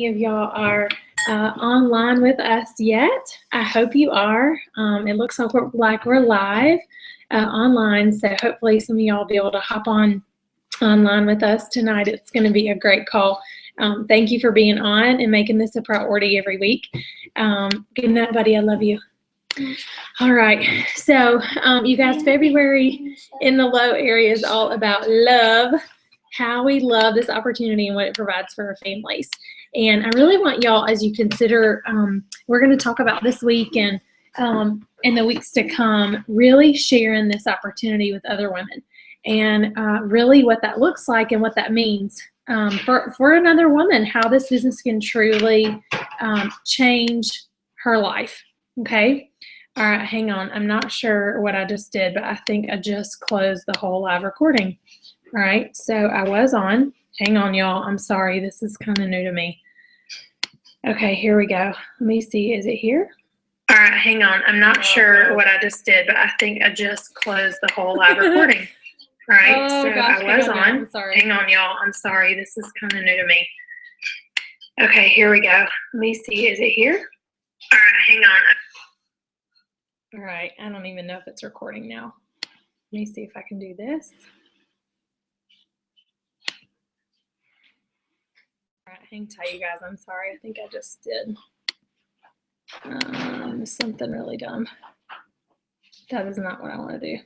Of y'all are online with us yet. I hope you are. It looks like we're live online, so hopefully some of y'all will be able to hop on online with us tonight. It's going to be a great call. Thank you for being on and making this a priority every week. Good night, buddy. I love you. All right. So you guys, February in the low area is all about love, how we love this opportunity and what it provides for our families. And I really want y'all, as you consider, we're going to talk about this week and in the weeks to come, really sharing this opportunity with other women and really what that looks like and what that means for another woman, how this business can truly change her life. Okay. All right. Hang on. I'm not sure what I just did, but I think I just closed the whole live recording. All right. So I was on. Hang on, y'all. I'm sorry. This is kind of new to me. Okay, here we go. Let me see. Is it here? All right, hang on. I'm not sure what I just did, but I think I just closed the whole live recording. All right, so gosh, I was on. I'm sorry. Hang on, y'all. I'm sorry. This is kind of new to me. Okay, here we go. Let me see. Is it here? All right, hang on. All right, I don't even know if it's recording now. Let me see if I can do this. All right, hang tight, you guys. I'm sorry. I think I just did something really dumb. That is not what I want to do.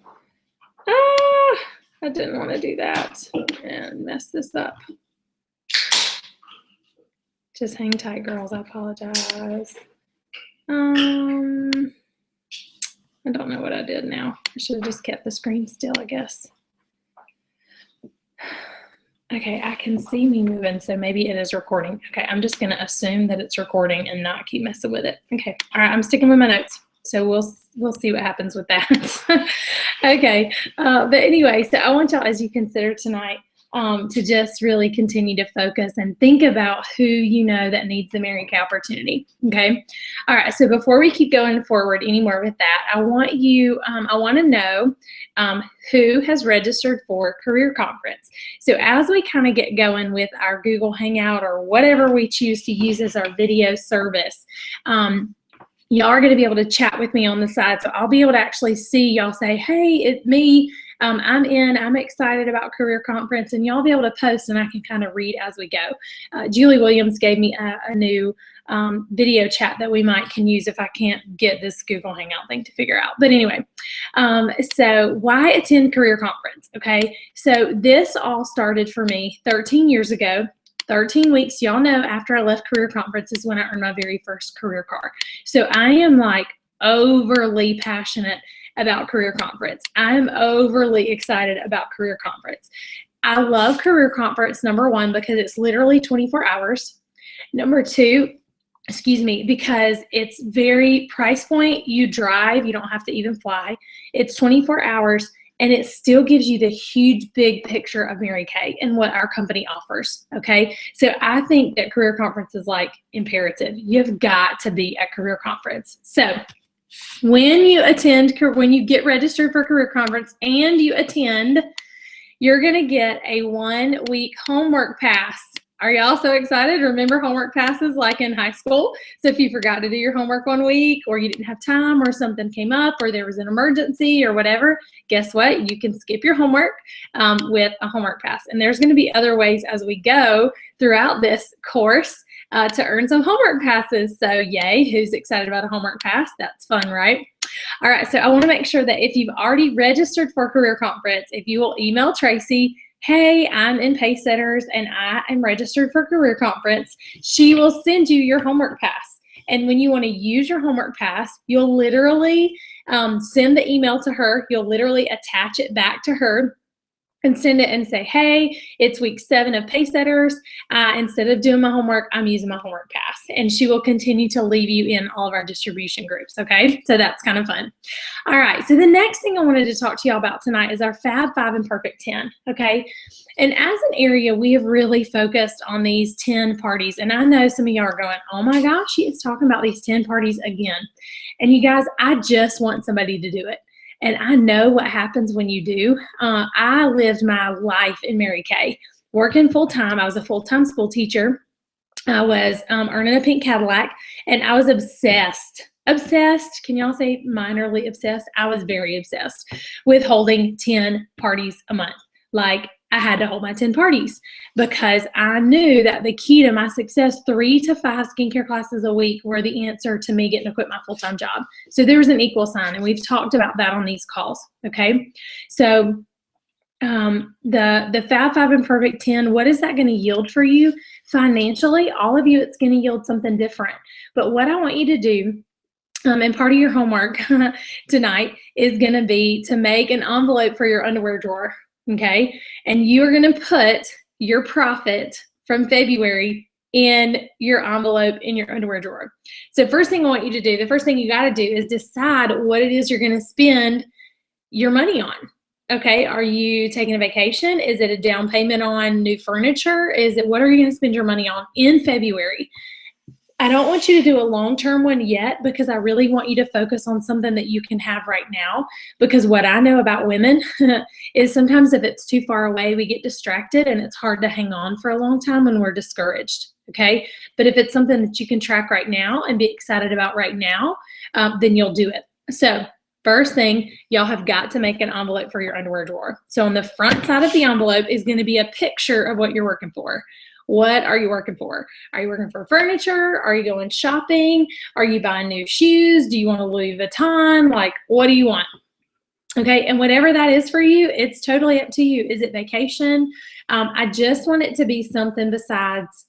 I didn't want to do that and mess this up. Just hang tight, girls. I apologize. I don't know what I did now. I should have just kept the screen still, I guess. Okay, I can see me moving, so maybe it is recording. Okay, I'm just going to assume that it's recording and not keep messing with it. Okay, all right, I'm sticking with my notes, so we'll see what happens with that. Okay, but anyway, so I want y'all, as you consider tonight, to just really continue to focus and think about who you know that needs the Mary Kay opportunity. Okay, all right. So before we keep going forward anymore with that, I want to know who has registered for Career Conference. So as we kind of get going with our Google Hangout or whatever we choose to use as our video service, y'all are going to be able to chat with me on the side. So I'll be able to actually see y'all say, hey, it's me. I'm excited about Career Conference, and y'all be able to post and I can kind of read as we go. Julie Williams gave me a new video chat that we can use if I can't get this Google Hangout thing to figure out. But anyway, so why attend Career Conference? Okay, so this all started for me 13 years ago. 13 weeks, y'all know, after I left Career Conference is when I earned my very first career car. So I am like overly passionate about Career Conference. I'm overly excited about Career Conference. I love Career Conference, number one, because it's literally 24 hours. Number two, because it's very price point. You drive, you don't have to even fly. It's 24 hours. And it still gives you the huge, big picture of Mary Kay and what our company offers, okay? So I think that Career Conference is like imperative. You've got to be at Career Conference. So when you get registered for Career Conference and you attend, you're gonna get a 1-week homework pass. Are y'all so excited? Remember homework passes like in high school? So if you forgot to do your homework 1 week or you didn't have time or something came up or there was an emergency or whatever, guess what? You can skip your homework with a homework pass. And there's gonna be other ways as we go throughout this course to earn some homework passes. So yay, who's excited about a homework pass? That's fun, right? All right, so I wanna make sure that if you've already registered for Career Conference, if you will email Tracy, hey, I'm in Pacesetters and I am registered for Career Conference, she will send you your homework pass. And when you want to use your homework pass, you'll literally send the email to her. You'll literally attach it back to her and send it and say, hey, it's week 7 of Pacesetters. Instead of doing my homework, I'm using my homework pass. And she will continue to leave you in all of our distribution groups, okay? So that's kind of fun. All right, so the next thing I wanted to talk to y'all about tonight is our Fab 5 and Perfect 10, okay? And as an area, we have really focused on these 10 parties. And I know some of y'all are going, oh my gosh, she's talking about these 10 parties again. And you guys, I just want somebody to do it. And I know what happens when you do. I lived my life in Mary Kay, working full-time. I was a full-time school teacher. I was earning a pink Cadillac, and I was obsessed. Obsessed. Can y'all say minorly obsessed? I was very obsessed with holding 10 parties a month. Like, I had to hold my 10 parties because I knew that the key to my success, 3 to 5 skincare classes a week, were the answer to me getting to quit my full-time job. So there was an equal sign, and we've talked about that on these calls. Okay. So the Fab 5 and Perfect 10, what is that going to yield for you financially? All of you, it's going to yield something different. But what I want you to do, and part of your homework tonight is going to be to make an envelope for your underwear drawer, okay? And you are going to put your profit from February in your envelope in your underwear drawer. So first thing I want you to do, the first thing you got to do is decide what it is you're going to spend your money on. Okay, are you taking a vacation? Is it a down payment on new furniture? What are you going to spend your money on in February? I don't want you to do a long-term one yet because I really want you to focus on something that you can have right now, because what I know about women is sometimes if it's too far away, we get distracted and it's hard to hang on for a long time when we're discouraged, okay? But if it's something that you can track right now and be excited about right now, then you'll do it. So first thing, y'all have got to make an envelope for your underwear drawer. So on the front side of the envelope is going to be a picture of what you're working for. What are you working for? Are you working for furniture? Are you going shopping? Are you buying new shoes? Do you want a Louis Vuitton? Like, what do you want? Okay, and whatever that is for you, it's totally up to you. Is it vacation? I just want it to be something besides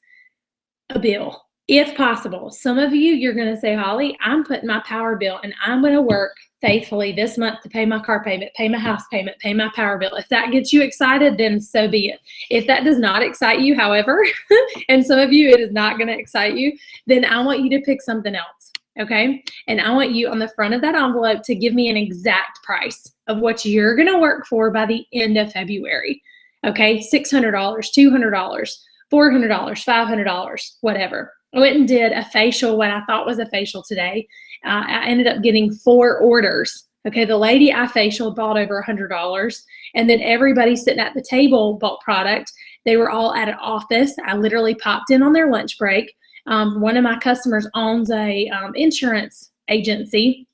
a bill, if possible. Some of you, you're going to say, Holly, I'm putting my power bill and I'm going to work faithfully this month to pay my car payment, pay my house payment, pay my power bill. If that gets you excited, then so be it. If that does not excite you, however, and some of you, it is not going to excite you, then I want you to pick something else, okay? And I want you on the front of that envelope to give me an exact price of what you're going to work for by the end of February, okay? $600, $200, $400, $500, whatever. I went and did a facial, what I thought was a facial today. I ended up getting 4 orders. Okay, the lady I facialed bought over $100, and then everybody sitting at the table bought product. They were all at an office. I literally popped in on their lunch break. One of my customers owns a insurance agency,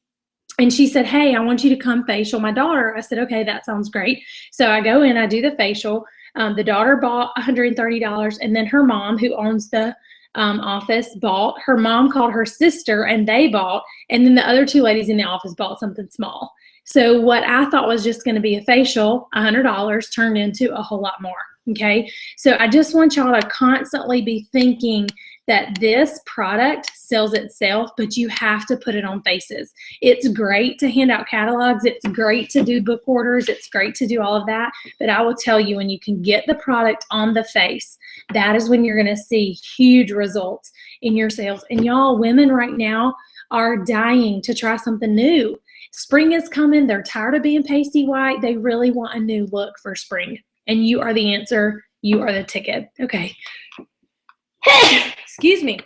and she said, hey, I want you to come facial my daughter. I said, okay, that sounds great. So I go in, I do the facial. The daughter bought $130, and then her mom, who owns the office, bought. Her mom called her sister and they bought, and then the other 2 ladies in the office bought something small. So what I thought was just going to be a facial, $100, turned into a whole lot more. Okay, so I just want y'all to constantly be thinking that this product sells itself, but you have to put it on faces. It's great to hand out catalogs. It's great to do book orders. It's great to do all of that. But I will tell you, when you can get the product on the face, that is when you're going to see huge results in your sales. And y'all, women right now are dying to try something new. Spring is coming. They're tired of being pasty white. They really want a new look for spring. And you are the answer. You are the ticket. Okay. Excuse me.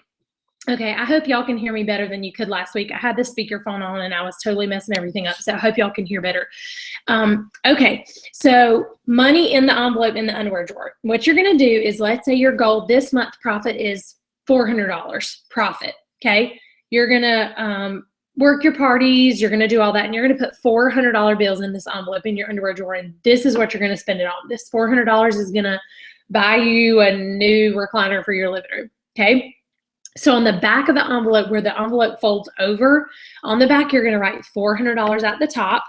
Okay, I hope y'all can hear me better than you could last week. I had the speakerphone on and I was totally messing everything up, so I hope y'all can hear better. Okay, so money in the envelope in the underwear drawer. What you're going to do is, let's say your goal this month profit is $400 profit, okay? You're going to work your parties, you're going to do all that, and you're going to put $400 bills in this envelope in your underwear drawer, and this is what you're going to spend it on. This $400 is going to buy you a new recliner for your living room, okay? So on the back of the envelope, where the envelope folds over, on the back, you're going to write $400 at the top.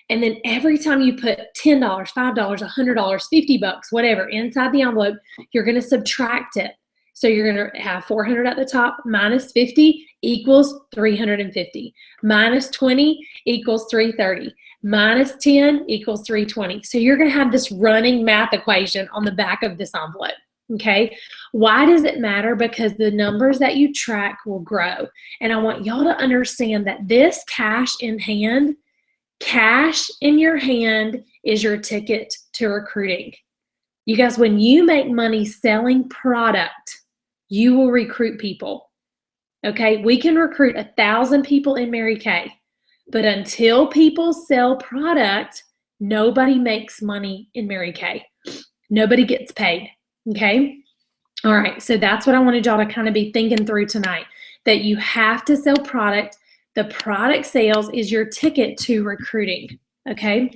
And then every time you put $10, $5, $100, $50, whatever, inside the envelope, you're going to subtract it. So you're going to have 400 at the top minus 50 equals 350. Minus 20 equals 330. Minus 10 equals 320. So you're going to have this running math equation on the back of this envelope. Okay. Why does it matter? Because the numbers that you track will grow. And I want y'all to understand that this cash in hand, cash in your hand, is your ticket to recruiting. You guys, when you make money selling product, you will recruit people. Okay. We can recruit 1,000 people in Mary Kay, but until people sell product, nobody makes money in Mary Kay. Nobody gets paid. Okay. All right, so that's what I wanted y'all to kind of be thinking through tonight, that you have to sell product. The product sales is your ticket to recruiting, okay?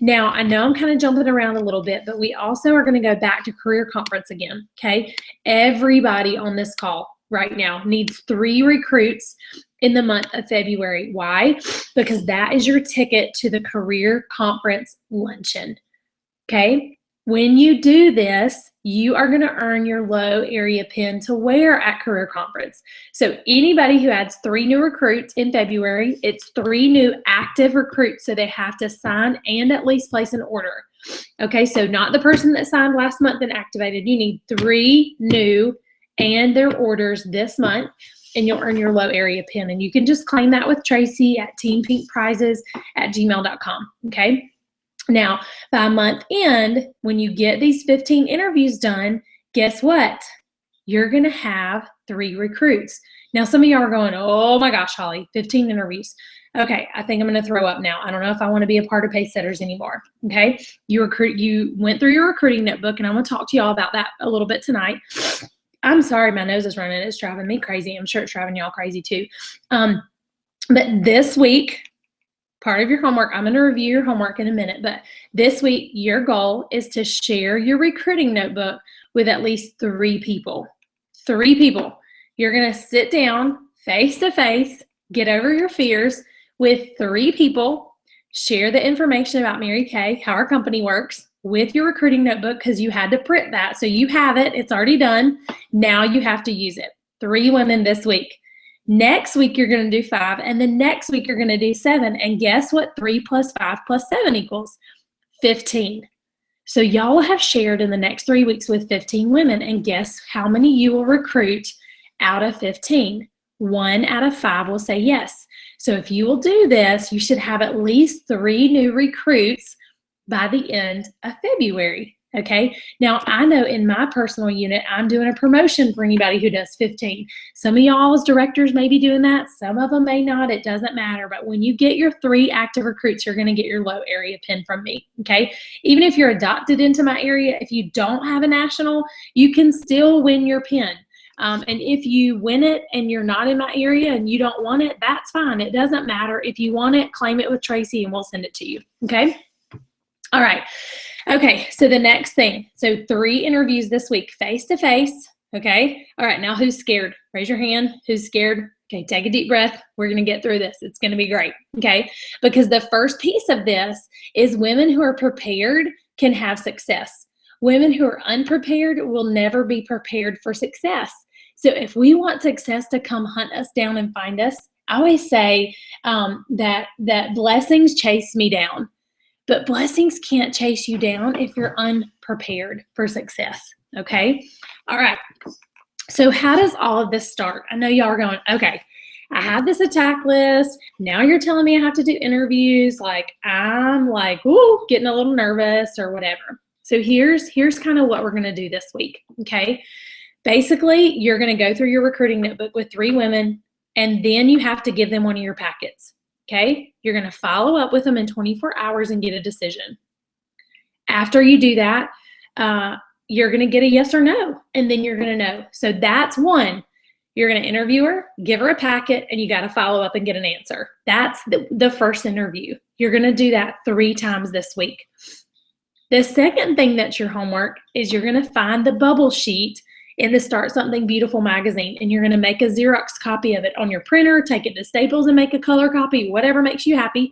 Now, I know I'm kind of jumping around a little bit, but we also are going to go back to career conference again, okay? Everybody on this call right now needs 3 recruits in the month of February. Why? Because that is your ticket to the career conference luncheon, okay? When you do this, you are going to earn your low area pin to wear at career conference. So anybody who adds 3 new recruits in February, it's 3 new active recruits. So they have to sign and at least place an order. Okay, so not the person that signed last month and activated. You need 3 new and their orders this month, and you'll earn your low area pin. And you can just claim that with Tracy at teampinkprizes@gmail.com. Okay. Now, by month end, when you get these 15 interviews done, guess what? You're going to have 3 recruits. Now, some of y'all are going, oh my gosh, Holly, 15 interviews. Okay, I think I'm going to throw up now. I don't know if I want to be a part of Pacesetters anymore. Okay, you went through your recruiting notebook, and I'm going to talk to y'all about that a little bit tonight. I'm sorry, my nose is running. It's driving me crazy. I'm sure it's driving y'all crazy too. But this week, part of your homework, I'm going to review your homework in a minute, but this week, your goal is to share your recruiting notebook with at least 3 people. 3 people. You're going to sit down face to face, get over your fears with 3 people, share the information about Mary Kay, how our company works, with your recruiting notebook, because you had to print that. So you have it. It's already done. Now you have to use it. 3 women this week. Next week, you're going to do 5, and the next week, you're going to do 7. And guess what 3 plus 5 plus 7 equals? 15. So y'all will have shared in the next 3 weeks with 15 women, and guess how many you will recruit out of 15? 1 out of 5 will say yes. So if you will do this, you should have at least 3 new recruits by the end of February. Okay, now I know in my personal unit, I'm doing a promotion for anybody who does 15. Some of y'all as directors may be doing that. Some of them may not. It doesn't matter. But when you get your 3 active recruits, you're going to get your low area pin from me. Okay, even if you're adopted into my area, if you don't have a national, you can still win your pin. And if you win it and you're not in my area and you don't want it, that's fine. It doesn't matter. If you want it, claim it with Tracy and we'll send it to you. Okay, all right. Okay, so the next thing, so 3 interviews this week, face-to-face, okay? All right, now who's scared? Raise your hand. Who's scared? Okay, take a deep breath. We're going to get through this. It's going to be great, okay? Because the first piece of this is women who are prepared can have success. Women who are unprepared will never be prepared for success. So if we want success to come hunt us down and find us, I always say that blessings chase me down. But blessings can't chase you down if you're unprepared for success, okay? All right, so how does all of this start? I know y'all are going, okay, I have this attack list. Now you're telling me I have to do interviews. Like, I'm like, ooh, getting a little nervous or whatever. So here's kind of what we're going to do this week, okay? Basically, you're going to go through your recruiting notebook with 3 women, and then you have to give them one of your packets. Okay, you're going to follow up with them in 24 hours and get a decision. After you do that, you're going to get a yes or no, and then you're going to know. So that's 1. You're going to interview her, give her a packet, and you got to follow up and get an answer. That's the first interview. You're going to do that 3 times this week. The second thing that's your homework is you're going to find the bubble sheet in the Start Something Beautiful magazine, and you're going to make a Xerox copy of it on your printer, take it to Staples and make a color copy, whatever makes you happy,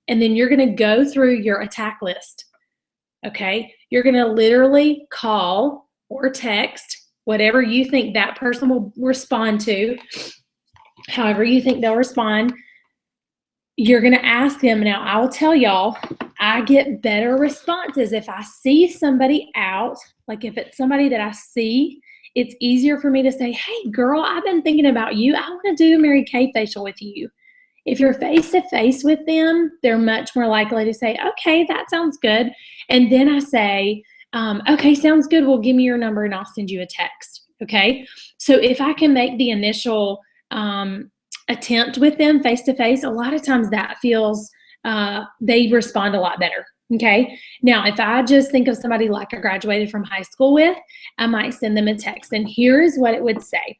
and then you're going to go through your attack list, okay? You're going to literally call or text whatever you think that person will respond to, however you think they'll respond. You're going to ask them. Now, I will tell y'all, I get better responses if I see somebody out, like if it's somebody that I see, it's easier for me to say, hey, girl, I've been thinking about you. I want to do a Mary Kay facial with you. If you're face-to-face with them, they're much more likely to say, okay, that sounds good. And then I say, okay, sounds good. Well, give me your number and I'll send you a text, okay? So if I can make the initial attempt with them face-to-face, a lot of times that feels, they respond a lot better, Okay. Now, if I just think of somebody like I graduated from high school with, I might send them a text. And here is what it would say.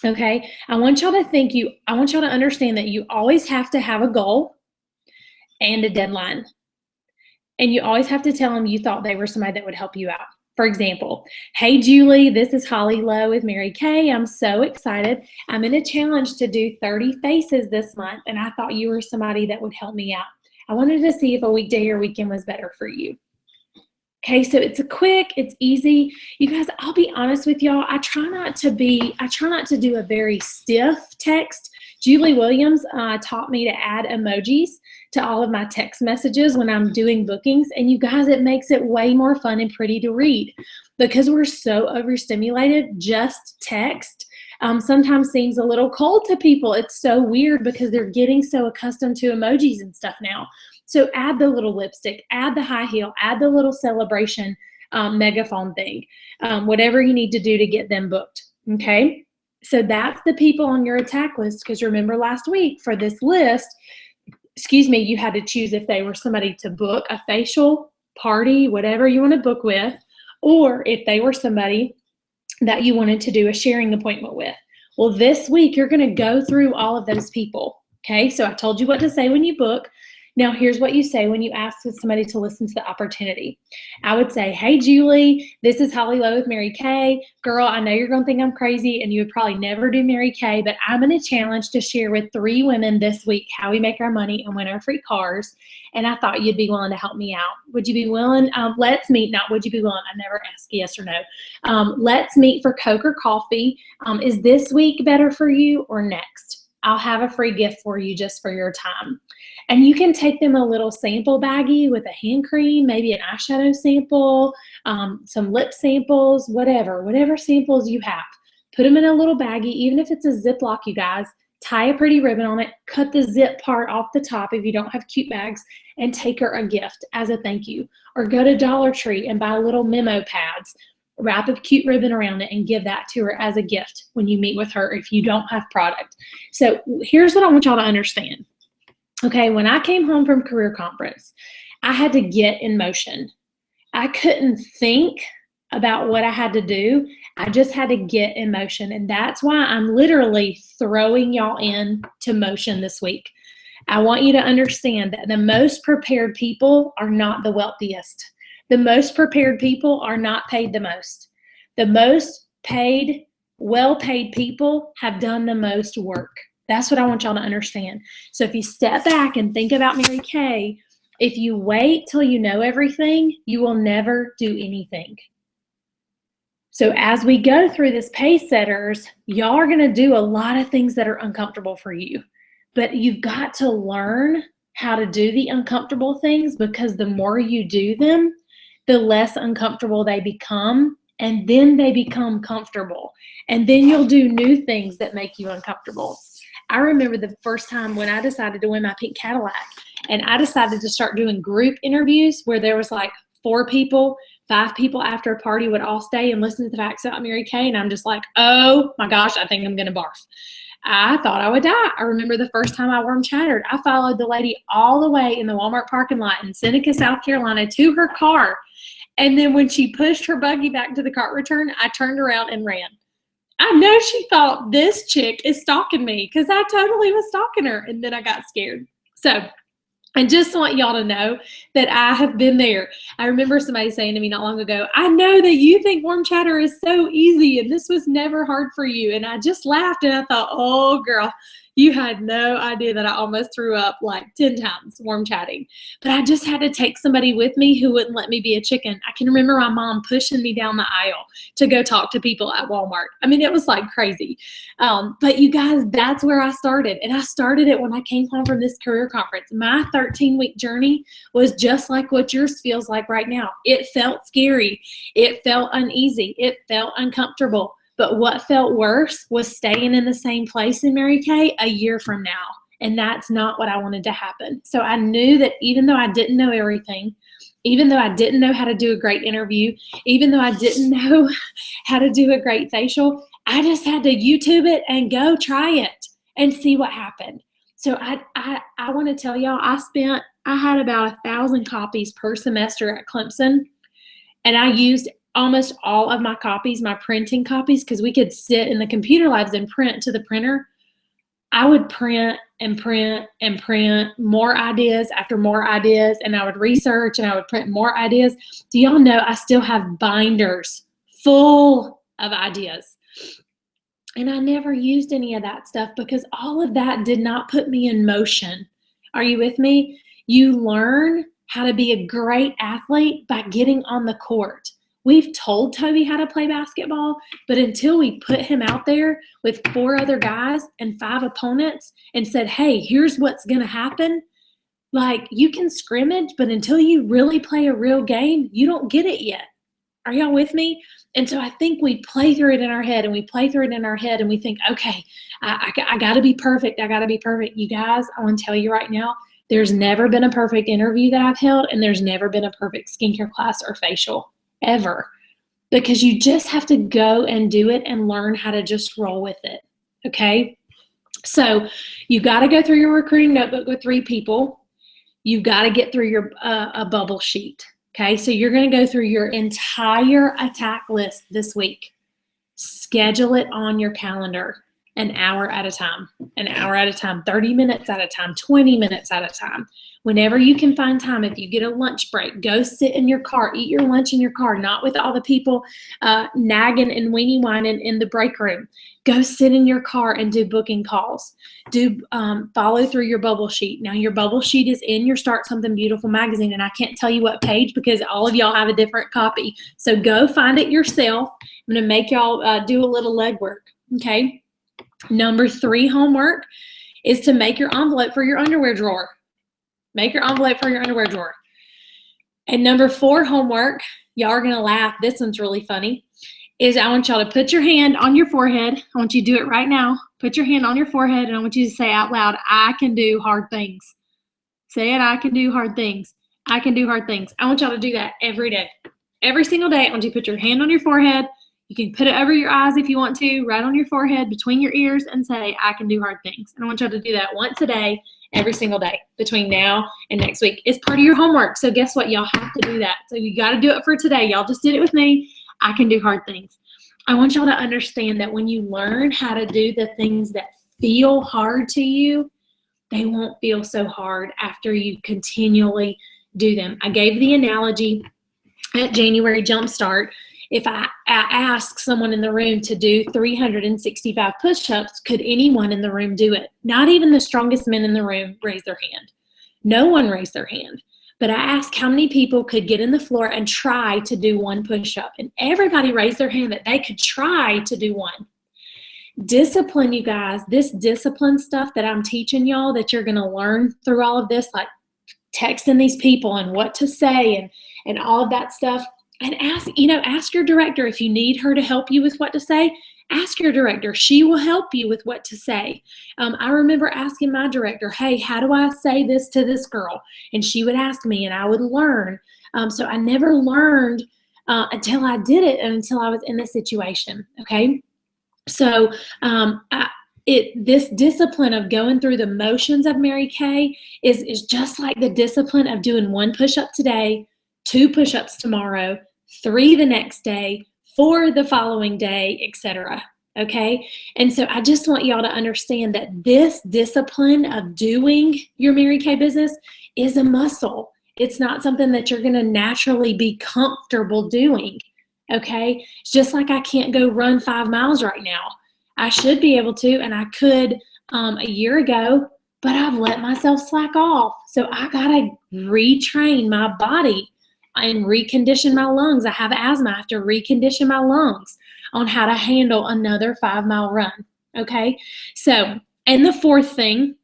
Okay. I want y'all to understand that you always have to have a goal and a deadline. And you always have to tell them you thought they were somebody that would help you out. For example, hey, Julie, this is Holly Lowe with Mary Kay. I'm so excited. I'm in a challenge to do 30 faces this month, and I thought you were somebody that would help me out. I wanted to see if a weekday or weekend was better for you. Okay, so it's it's easy. You guys, I'll be honest with y'all. I try not to do a very stiff text. Julie Williams taught me to add emojis to all of my text messages when I'm doing bookings. And you guys, it makes it way more fun and pretty to read. Because we're so overstimulated, just text sometimes seems a little cold to people. It's so weird because they're getting so accustomed to emojis and stuff now. So add the little lipstick, add the high heel, add the little celebration megaphone thing, whatever you need to do to get them booked, okay? So that's the people on your attack list, because remember last week for this list, you had to choose if they were somebody to book a facial, party, whatever you want to book with, or if they were somebody that you wanted to do a sharing appointment with. Well, this week you're going to go through all of those people, okay? So I told you what to say when you book. Now, here's what you say when you ask somebody to listen to the opportunity. I would say, hey, Julie, this is Holly Lowe with Mary Kay. Girl, I know you're going to think I'm crazy and you would probably never do Mary Kay, but I'm in a challenge to share with 3 women this week how we make our money and win our free cars. And I thought you'd be willing to help me out. Would you be willing? Let's meet. Not would you be willing? I never ask yes or no. Let's meet for Coke or coffee. Is this week better for you or next? I'll have a free gift for you just for your time. And you can take them a little sample baggie with a hand cream, maybe an eyeshadow sample, some lip samples, whatever samples you have. Put them in a little baggie, even if it's a Ziploc, you guys. Tie a pretty ribbon on it, cut the zip part off the top if you don't have cute bags, and take her a gift as a thank you. Or go to Dollar Tree and buy little memo pads. Wrap a cute ribbon around it and give that to her as a gift when you meet with her if you don't have product. So here's what I want y'all to understand. Okay, when I came home from career conference, I had to get in motion. I couldn't think about what I had to do. I just had to get in motion. And that's why I'm literally throwing y'all in to motion this week. I want you to understand that the most prepared people are not the wealthiest. The most prepared people are not paid the most. The most paid, well-paid people have done the most work. That's what I want y'all to understand. So if you step back and think about Mary Kay, if you wait till you know everything, you will never do anything. So as we go through this Pace Setters, y'all are going to do a lot of things that are uncomfortable for you. But you've got to learn how to do the uncomfortable things, because the more you do them, the less uncomfortable they become, and then they become comfortable. And then you'll do new things that make you uncomfortable. I remember the first time when I decided to win my pink Cadillac, and I decided to start doing group interviews where there was like 4 people, 5 people after a party would all stay and listen to the facts about Mary Kay. And I'm just like, oh my gosh, I think I'm going to barf. I thought I would die. I remember the first time I worm chattered, I followed the lady all the way in the Walmart parking lot in Seneca, South Carolina to her car. And then when she pushed her buggy back to the cart return, I turned around and ran. I know she thought this chick is stalking me because I totally was stalking her. And then I got scared. So I just want y'all to know that I have been there. I remember somebody saying to me not long ago, I know that you think worm chatter is so easy and this was never hard for you. And I just laughed and I thought, oh girl, you had no idea that I almost threw up like 10 times worm chatting. But I just had to take somebody with me who wouldn't let me be a chicken. I can remember my mom pushing me down the aisle to go talk to people at Walmart. I mean, it was like crazy. But you guys, that's where I started. And I started it when I came home from this career conference. My 13-week journey was just like what yours feels like right now. It felt scary. It felt uneasy. It felt uncomfortable. But what felt worse was staying in the same place in Mary Kay a year from now. And that's not what I wanted to happen. So I knew that even though I didn't know everything, even though I didn't know how to do a great interview, even though I didn't know how to do a great facial, I just had to YouTube it and go try it and see what happened. So I want to tell y'all, I spent I had about 1,000 copies per semester at Clemson, and I used almost all of my copies, my printing copies, because we could sit in the computer labs and print to the printer. I would print and print and print more ideas after more ideas, and I would research and I would print more ideas. Do y'all know I still have binders full of ideas? And I never used any of that stuff because all of that did not put me in motion. Are you with me? You learn how to be a great athlete by getting on the court. We've told Toby how to play basketball, but until we put him out there with 4 other guys and 5 opponents and said, hey, here's what's going to happen, like, you can scrimmage, but until you really play a real game, you don't get it yet. Are y'all with me? And so I think we play through it in our head, and we play through it in our head, and we think, okay, I got to be perfect. I got to be perfect. You guys, I want to tell you right now, there's never been a perfect interview that I've held, and there's never been a perfect skincare class or facial. Ever, because you just have to go and do it and learn how to just roll with it. Okay, so you got to go through your recruiting notebook with 3 people. You've got to get through your a bubble sheet. Okay, so you're going to go through your entire attack list this week. Schedule it on your calendar an hour at a time, 30 minutes at a time, 20 minutes at a time. Whenever you can find time, if you get a lunch break, go sit in your car, eat your lunch in your car, not with all the people nagging and weenie whining in the break room. Go sit in your car and do booking calls. Follow through your bubble sheet. Now, your bubble sheet is in your Start Something Beautiful magazine, and I can't tell you what page because all of y'all have a different copy. So go find it yourself. I'm going to make y'all do a little legwork, okay? Number 3 homework is to make your envelope for your underwear drawer. Make your envelope for your underwear drawer. And number 4 homework, y'all are going to laugh. This one's really funny, is I want y'all to put your hand on your forehead. I want you to do it right now. Put your hand on your forehead, and I want you to say out loud, I can do hard things. Say it, I can do hard things. I can do hard things. I want y'all to do that every day. Every single day, I want you to put your hand on your forehead. You can put it over your eyes if you want to, right on your forehead, between your ears, and say, I can do hard things. And I want y'all to do that once a day, every single day, between now and next week. It's part of your homework. So guess what? Y'all have to do that. So you got to do it for today. Y'all just did it with me. I can do hard things. I want y'all to understand that when you learn how to do the things that feel hard to you, they won't feel so hard after you continually do them. I gave the analogy at January Jumpstart. If I ask someone in the room to do 365 push-ups, could anyone in the room do it? Not even the strongest men in the room raised their hand. No one raised their hand. But I asked how many people could get in the floor and try to do 1 push-up. And everybody raised their hand that they could try to do 1. Discipline, you guys, this discipline stuff that I'm teaching y'all that you're going to learn through all of this, like texting these people and what to say and all of that stuff. And ask your director if you need her to help you with what to say. Ask your director. She will help you with what to say. I remember asking my director, hey, how do I say this to this girl? And she would ask me, and I would learn. So I never learned until I did it and until I was in the situation, okay? So this discipline of going through the motions of Mary Kay is just like the discipline of doing 1 push-up today, 2 push-ups tomorrow, 3 the next day, 4 the following day, etc. Okay? And so I just want y'all to understand that this discipline of doing your Mary Kay business is a muscle. It's not something that you're going to naturally be comfortable doing. Okay? It's just like I can't go run 5 miles right now. I should be able to, and I could a year ago, but I've let myself slack off. So I got to retrain my body and recondition my lungs. I have asthma. I have to recondition my lungs on how to handle another 5-mile run, okay? So, and the 4th thing,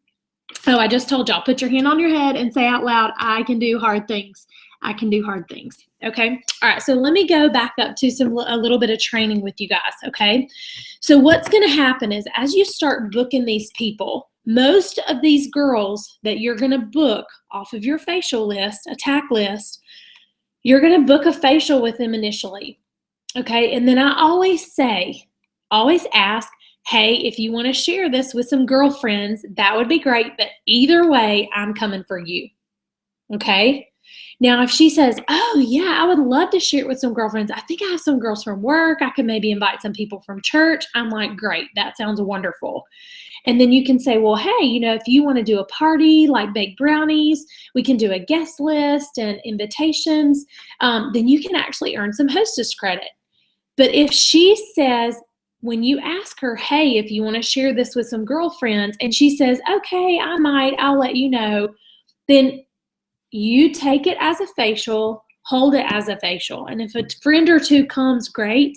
I just told y'all, put your hand on your head and say out loud, I can do hard things. I can do hard things, okay? All right, so let me go back up to a little bit of training with you guys, okay? So what's gonna happen is as you start booking these people, most of these girls that you're gonna book off of your facial list, attack list, you're going to book a facial with them initially, okay? And then I always ask, hey, if you want to share this with some girlfriends, that would be great, but either way, I'm coming for you, Okay. Now, if she says, oh, yeah, I would love to share it with some girlfriends. I think I have some girls from work. I could maybe invite some people from church. I'm like, great. That sounds wonderful. And then you can say, well, hey, if you want to do a party, like bake brownies, we can do a guest list and invitations. Then you can actually earn some hostess credit. But if she says, when you ask her, hey, if you want to share this with some girlfriends, and she says, okay, I might, I'll let you know, then you take it as a facial, hold it as a facial. And if a friend or two comes, great.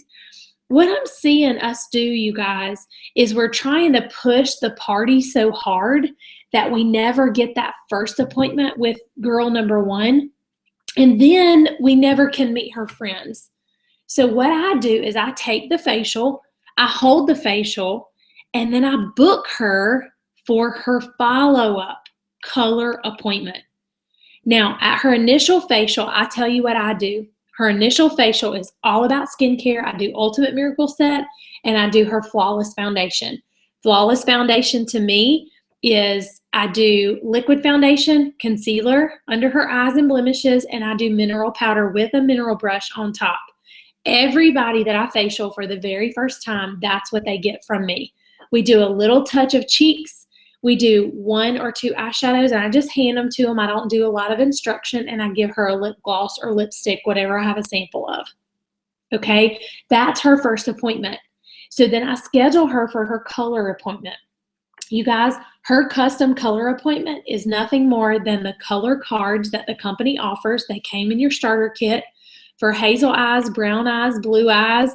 What I'm seeing us do, you guys, is we're trying to push the party so hard that we never get that first appointment with girl number one. And then we never can meet her friends. So what I do is I take the facial, I hold the facial, and then I book her for her follow-up color appointment. Now, at her initial facial, I tell you what I do. Her initial facial is all about skincare. I do Ultimate Miracle Set, and I do her Flawless Foundation. Flawless Foundation to me is I do liquid foundation, concealer under her eyes and blemishes, and I do mineral powder with a mineral brush on top. Everybody that I facial for the very first time, that's what they get from me. We do a little touch of cheeks. We do 1 or 2 eyeshadows, and I just hand them to them. I don't do a lot of instruction, and I give her a lip gloss or lipstick, whatever I have a sample of. Okay, that's her first appointment. So then I schedule her for her color appointment. You guys, her custom color appointment is nothing more than the color cards that the company offers. They came in your starter kit for hazel eyes, brown eyes, blue eyes,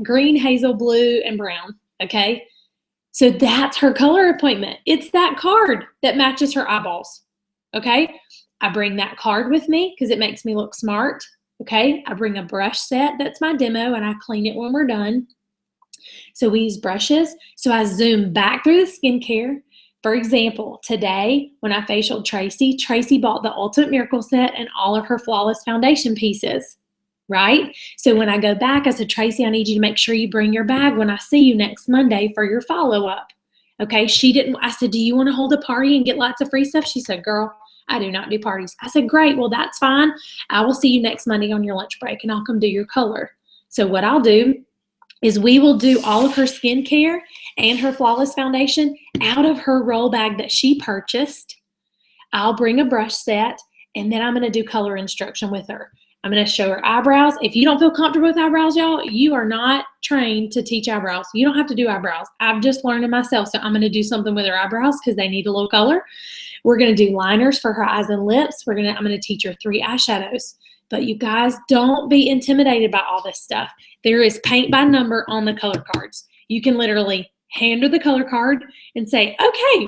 green, hazel, blue, and brown. Okay. So that's her color appointment. It's that card that matches her eyeballs, okay? I bring that card with me because it makes me look smart, okay? I bring a brush set. That's my demo, and I clean it when we're done. So we use brushes. So I zoom back through the skincare. For example, today when I facialed Tracy, Tracy bought the Ultimate Miracle Set and all of her Flawless Foundation pieces. Right? So when I go back, I said, Tracy, I need you to make sure you bring your bag when I see you next Monday for your follow-up. Okay, she didn't. I said, do you want to hold a party and get lots of free stuff? She said, girl, I do not do parties. I said, great, well, that's fine. I will see you next Monday on your lunch break, and I'll come do your color. So what I'll do is we will do all of her skincare and her Flawless Foundation out of her roll bag that she purchased. I'll bring a brush set, and then I'm going to do color instruction with her. I'm going to show her eyebrows. If you don't feel comfortable with eyebrows, y'all, you are not trained to teach eyebrows. You don't have to do eyebrows. I've just learned it myself, so I'm going to do something with her eyebrows because they need a little color. We're going to do liners for her eyes and lips. I'm going to teach her 3 eyeshadows. But you guys, don't be intimidated by all this stuff. There is paint by number on the color cards. You can literally hand her the color card and say, okay,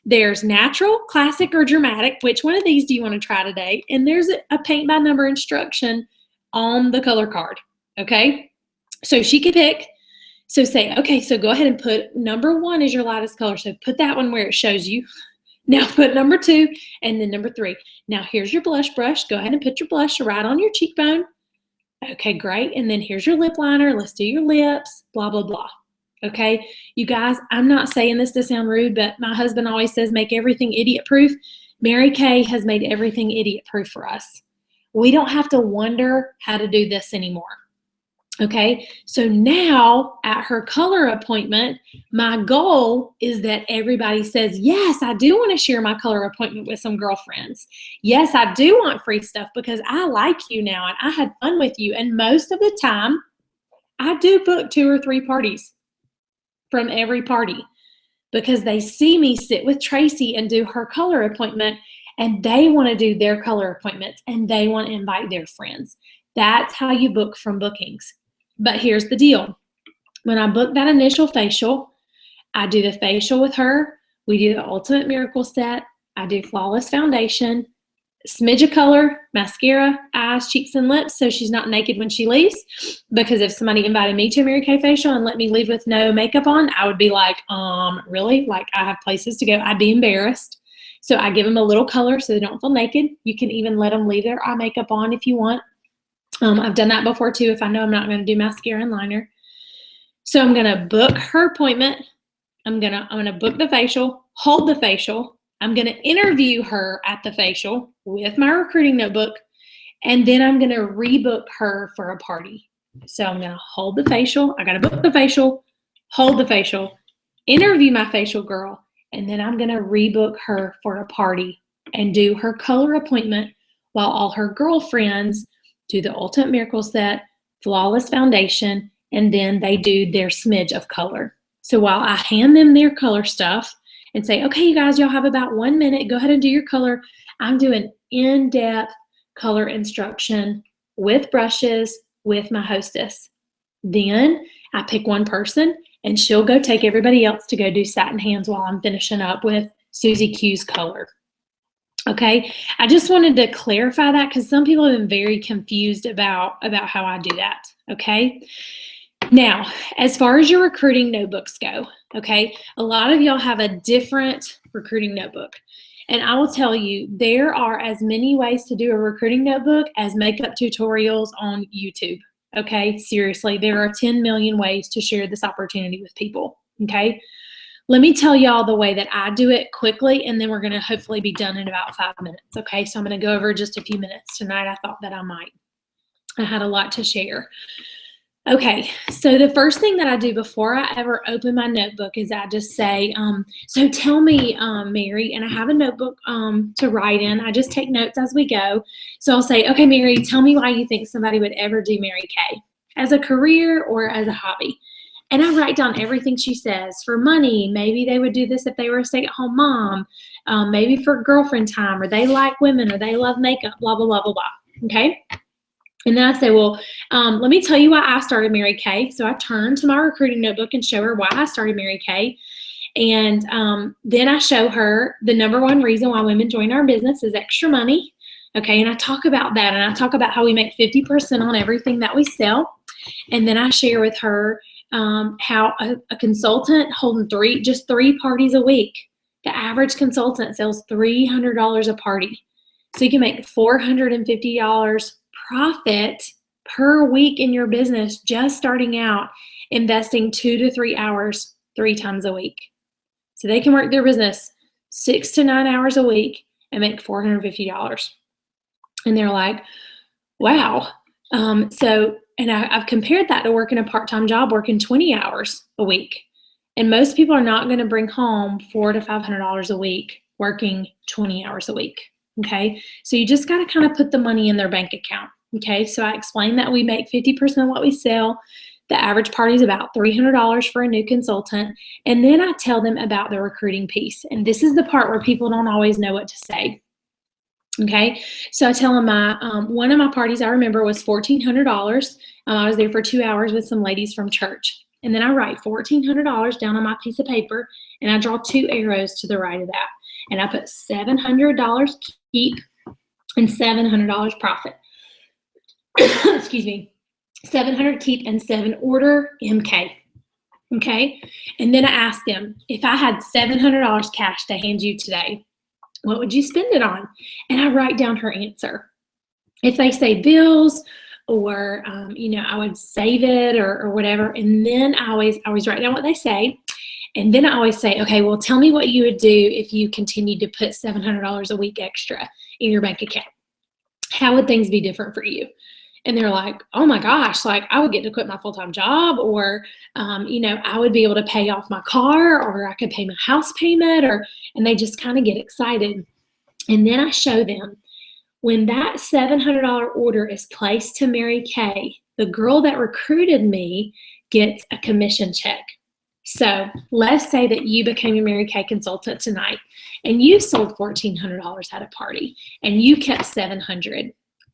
there's natural, classic, or dramatic. Which one of these do you want to try today? And there's a paint by number instruction on the color card, okay? So she can pick. So say, okay, so go ahead and put number 1 is your lightest color. So put that one where it shows you. Now put number 2 and then number 3. Now here's your blush brush. Go ahead and put your blush right on your cheekbone. Okay, great. And then here's your lip liner. Let's do your lips, blah, blah, blah. Okay, you guys, I'm not saying this to sound rude, but my husband always says make everything idiot-proof. Mary Kay has made everything idiot-proof for us. We don't have to wonder how to do this anymore. Okay, so now at her color appointment, my goal is that everybody says, yes, I do want to share my color appointment with some girlfriends. Yes, I do want free stuff because I like you now and I had fun with you. And most of the time, I do book 2 or 3 parties from every party because they see me sit with Tracy and do her color appointment, and they want to do their color appointments and they want to invite their friends. That's how you book from bookings. But here's the deal. When I book that initial facial, I do the facial with her. We do the Ultimate Miracle Set. I do Flawless Foundation, smidge of color, mascara, eyes, cheeks, and lips so she's not naked when she leaves. Because if somebody invited me to a Mary Kay facial and let me leave with no makeup on, I would be like, really? Like I have places to go. I'd be embarrassed. So I give them a little color so they don't feel naked. You can even let them leave their eye makeup on if you want. I've done that before too if I know I'm not going to do mascara and liner. So I'm going to book her appointment. I'm going to book the facial, hold the facial. I'm going to interview her at the facial with my recruiting notebook, and then I'm going to rebook her for a party. So I'm going to hold the facial. I got to book the facial, hold the facial, interview my facial girl, and then I'm going to rebook her for a party and do her color appointment while all her girlfriends do the Ultimate Miracle Set, Flawless Foundation, and then they do their smidge of color. So while I hand them their color stuff and say, okay, you guys, y'all have about 1 minute, go ahead and do your color, I'm doing in-depth color instruction with brushes with my hostess. Then I pick one person and she'll go take everybody else to go do satin hands while I'm finishing up with Susie Q's color. Okay, I just wanted to clarify that because some people have been very confused about how I do that. Okay, now as far as your recruiting notebooks go, okay, a lot of y'all have a different recruiting notebook. And I will tell you, there are as many ways to do a recruiting notebook as makeup tutorials on YouTube. Okay, seriously, there are 10 million ways to share this opportunity with people. Okay, let me tell y'all the way that I do it quickly, and then we're going to hopefully be done in about 5 minutes. Okay, so I'm going to go over just a few minutes tonight. I thought that I might. I had a lot to share. Okay, so the first thing that I do before I ever open my notebook is I just say, so tell me, Mary, and I have a notebook to write in. I just take notes as we go. So I'll say, okay, Mary, tell me why you think somebody would ever do Mary Kay as a career or as a hobby. And I write down everything she says. For money, maybe they would do this if they were a stay-at-home mom, maybe for girlfriend time, or they like women, or they love makeup, blah, blah, blah, blah, blah, okay? And then I say, well, let me tell you why I started Mary Kay. So I turn to my recruiting notebook and show her why I started Mary Kay. And then I show her the #1 reason why women join our business is extra money. Okay, and I talk about that, and I talk about how we make 50% on everything that we sell. And then I share with her how a consultant holding just three parties a week, the average consultant sells $300 a party. So you can make $450 profit per week in your business just starting out, investing 2 to 3 hours 3 times a week. So they can work their business 6 to 9 hours a week and make $450. And they're like, wow. And I've compared that to working a part-time job, working 20 hours a week. And most people are not going to bring home $400 to $500 a week working 20 hours a week. Okay, so you just got to kind of put the money in their bank account. Okay, so I explained that we make 50% of what we sell. The average party is about $300 for a new consultant. And then I tell them about the recruiting piece. And this is the part where people don't always know what to say. Okay, so I tell them one of my parties I remember was $1,400. I was there for 2 hours with some ladies from church. And then I write $1,400 down on my piece of paper, and I draw 2 arrows to the right of that. And I put $700 keep and $700 profit. Excuse me. 700 keep and 7 order MK. Okay, and then I ask them, if I had $700 cash to hand you today, what would you spend it on? And I write down her answer. If they say bills, or I would save it or whatever. And then I always write down what they say. And then I always say, okay, well, tell me what you would do if you continued to put $700 a week extra in your bank account. How would things be different for you? And they're like, oh my gosh, like I would get to quit my full-time job, or, I would be able to pay off my car, or I could pay my house payment, and they just kind of get excited. And then I show them, when that $700 order is placed to Mary Kay, the girl that recruited me gets a commission check. So let's say that you became a Mary Kay consultant tonight and you sold $1,400 at a party and you kept $700.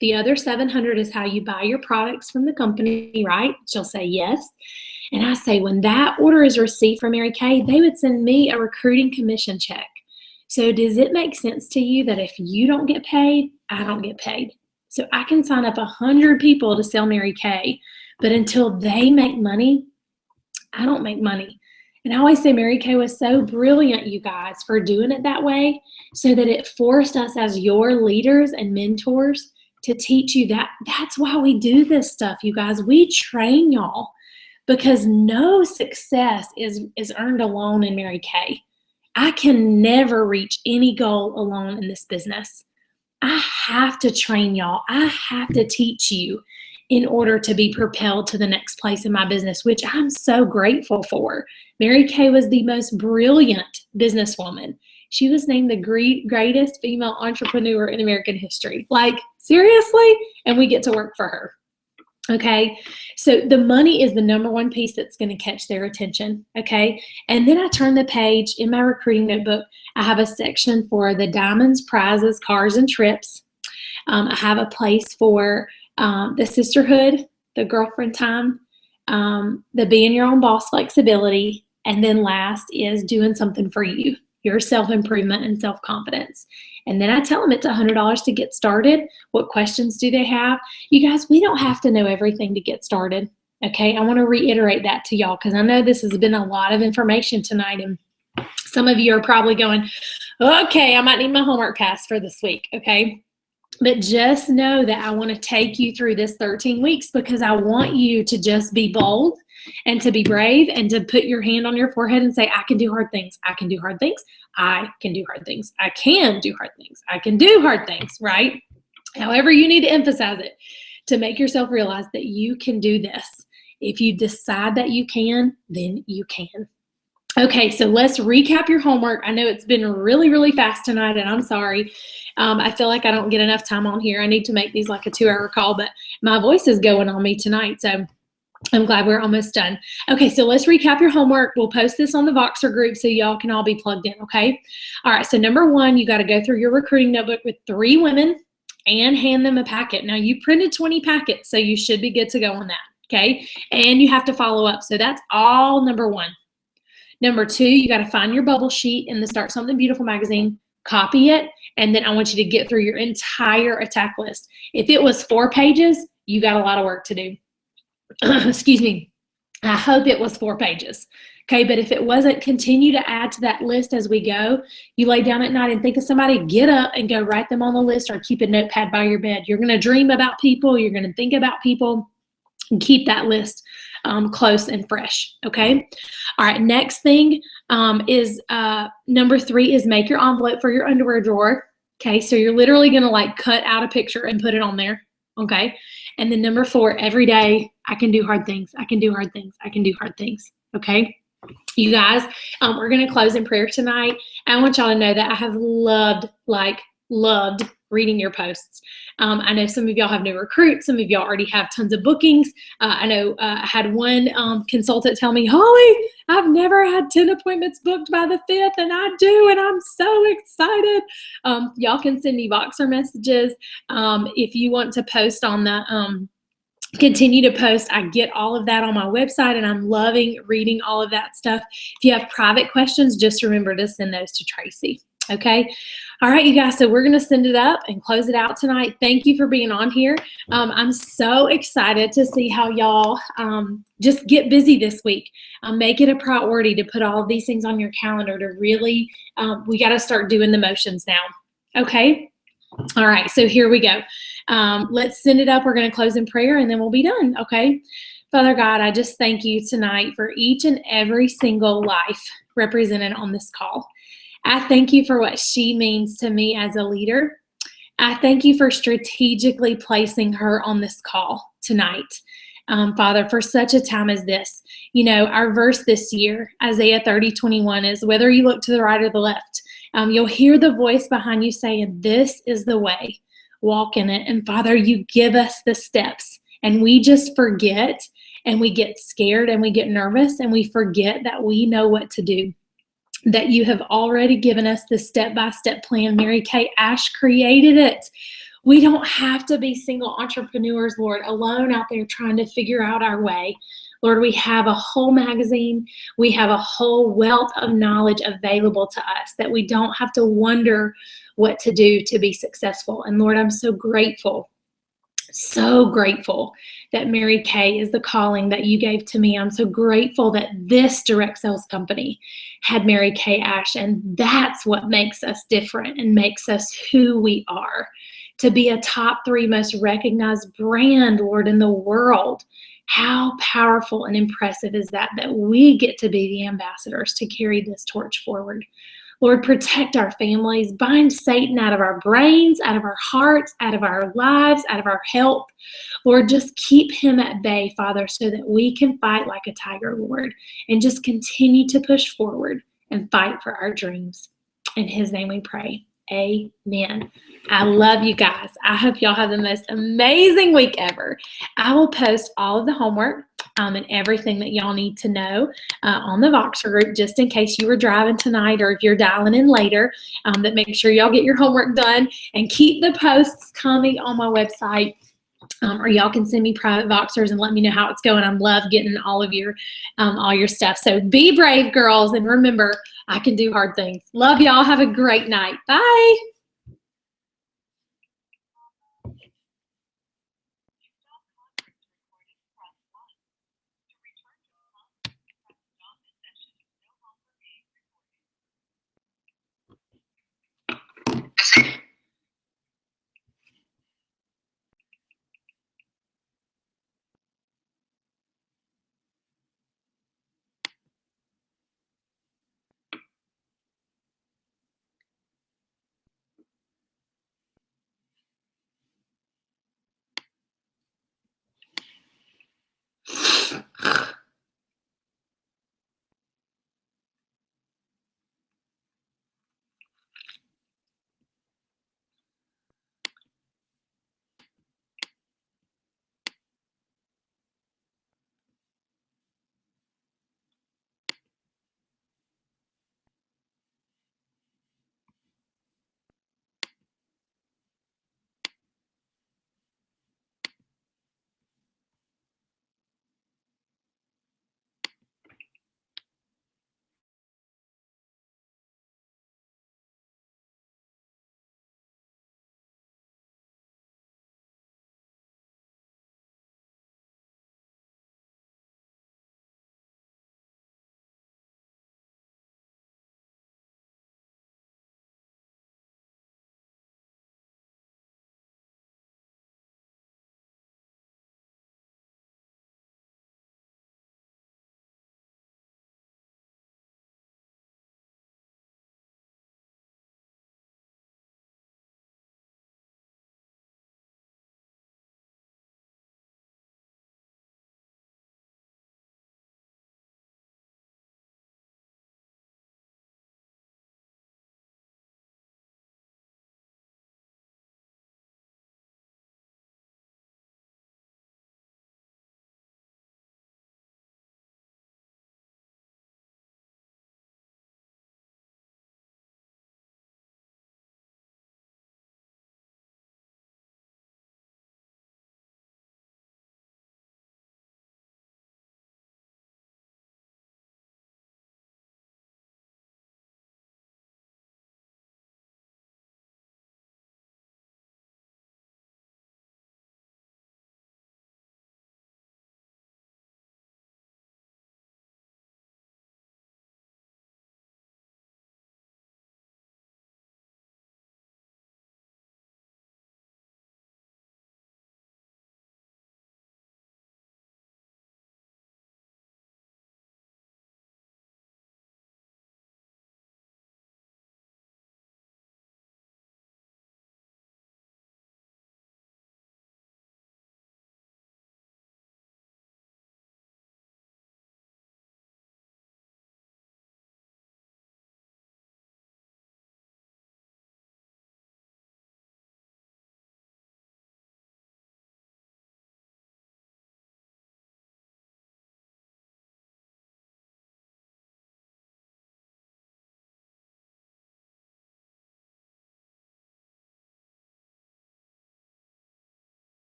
The other $700 is how you buy your products from the company, right? She'll say yes. And I say, when that order is received from Mary Kay, they would send me a recruiting commission check. So does it make sense to you that if you don't get paid, I don't get paid? So I can sign up 100 people to sell Mary Kay, but until they make money, I don't make money. And I always say Mary Kay was so brilliant, you guys, for doing it that way, so that it forced us as your leaders and mentors to teach you that that's why we do this stuff, you guys. We train y'all because no success is earned alone in Mary Kay. I can never reach any goal alone in this business. I have to train y'all. I have to teach you in order to be propelled to the next place in my business, which I'm so grateful for. Mary Kay was the most brilliant businesswoman. She was named the greatest female entrepreneur in American history. Like, seriously? And we get to work for her. Okay, so the money is the number one piece that's going to catch their attention. Okay, and then I turn the page in my recruiting notebook. I have a section for the diamonds, prizes, cars, and trips. I have a place for the sisterhood, the girlfriend time, the being your own boss flexibility, and then last is doing something for you, your self-improvement and self-confidence. And then I tell them it's $100 to get started. What questions do they have? You guys, we don't have to know everything to get started. Okay, I want to reiterate that to y'all because I know this has been a lot of information tonight, and some of you are probably going, okay, I might need my homework pass for this week. Okay, but just know that I want to take you through this 13 weeks because I want you to just be bold and to be brave and to put your hand on your forehead and say, I can do hard things. I can do hard things. I can do hard things. I can do hard things. I can do hard things, right? However you need to emphasize it to make yourself realize that you can do this. If you decide that you can, then you can. Okay, so let's recap your homework. I know it's been really, really fast tonight, and I'm sorry. I feel like I don't get enough time on here. I need to make these like a 2-hour call, but my voice is going on me tonight, so I'm glad we're almost done. Okay, so let's recap your homework. We'll post this on the Voxer group so y'all can all be plugged in, okay? All right, so number one, you got to go through your recruiting notebook with 3 women and hand them a packet. Now, you printed 20 packets, so you should be good to go on that, okay? And you have to follow up. So that's all number one. Number 2, you got to find your bubble sheet in the Start Something Beautiful magazine, copy it, and then I want you to get through your entire attack list. If it was 4 pages, you got a lot of work to do. Excuse me. I hope it was 4 pages. Okay, but if it wasn't, continue to add to that list as we go. You lay down at night and think of somebody, get up and go write them on the list or keep a notepad by your bed. You're going to dream about people. You're going to think about people and keep that list close and fresh. Okay. All right. Next thing is number 3 is make your envelope for your underwear drawer. Okay. So you're literally going to like cut out a picture and put it on there. Okay. And then number 4, every day, I can do hard things. I can do hard things. I can do hard things. Okay. You guys, we're going to close in prayer tonight. I want y'all to know that I have loved reading your posts. I know some of y'all have new recruits. Some of y'all already have tons of bookings. I know I had one consultant tell me, Holly, I've never had 10 appointments booked by the 5th, and I do, and I'm so excited. Y'all can send me Voxer messages. If you want to post on the continue to post. I get all of that on my website, and I'm loving reading all of that stuff. If you have private questions, just remember to send those to Tracy. Okay. All right, you guys. So we're going to send it up and close it out tonight. Thank you for being on here. I'm so excited to see how y'all just get busy this week. Make it a priority to put all of these things on your calendar to really, we got to start doing the motions now. Okay. All right. So here we go. Let's send it up. We're going to close in prayer and then we'll be done. Okay. Father God, I just thank you tonight for each and every single life represented on this call. I thank you for what she means to me as a leader. I thank you for strategically placing her on this call tonight. Father, for such a time as this. You know, our verse this year, Isaiah 30:21, is whether you look to the right or the left, you'll hear the voice behind you saying, this is the way, walk in it. And Father, you give us the steps, and we just forget, and we get scared, and we get nervous, and we forget that we know what to do, that you have already given us the step-by-step plan. Mary Kay Ash created it. We don't have to be single entrepreneurs, Lord, alone out there trying to figure out our way. Lord, we have a whole magazine. We have a whole wealth of knowledge available to us that we don't have to wonder what to do to be successful. And Lord, I'm so grateful that Mary Kay is the calling that you gave to me. I'm so grateful that this direct sales company had Mary Kay Ash, and that's what makes us different and makes us who we are. To be a top 3 most recognized brand, Lord, in the world. How powerful and impressive is that we get to be the ambassadors to carry this torch forward. Lord, protect our families. Bind Satan out of our brains, out of our hearts, out of our lives, out of our health. Lord, just keep him at bay, Father, so that we can fight like a tiger, Lord, and just continue to push forward and fight for our dreams. In his name we pray. Amen. I love you guys. I hope y'all have the most amazing week ever. I will post all of the homework and everything that y'all need to know on the Voxer group, just in case you were driving tonight or if you're dialing in later, but make sure y'all get your homework done and keep the posts coming on my website. Or y'all can send me private Voxers and let me know how it's going. I love getting all your stuff. So be brave, girls, and remember, I can do hard things. Love y'all. Have a great night. Bye.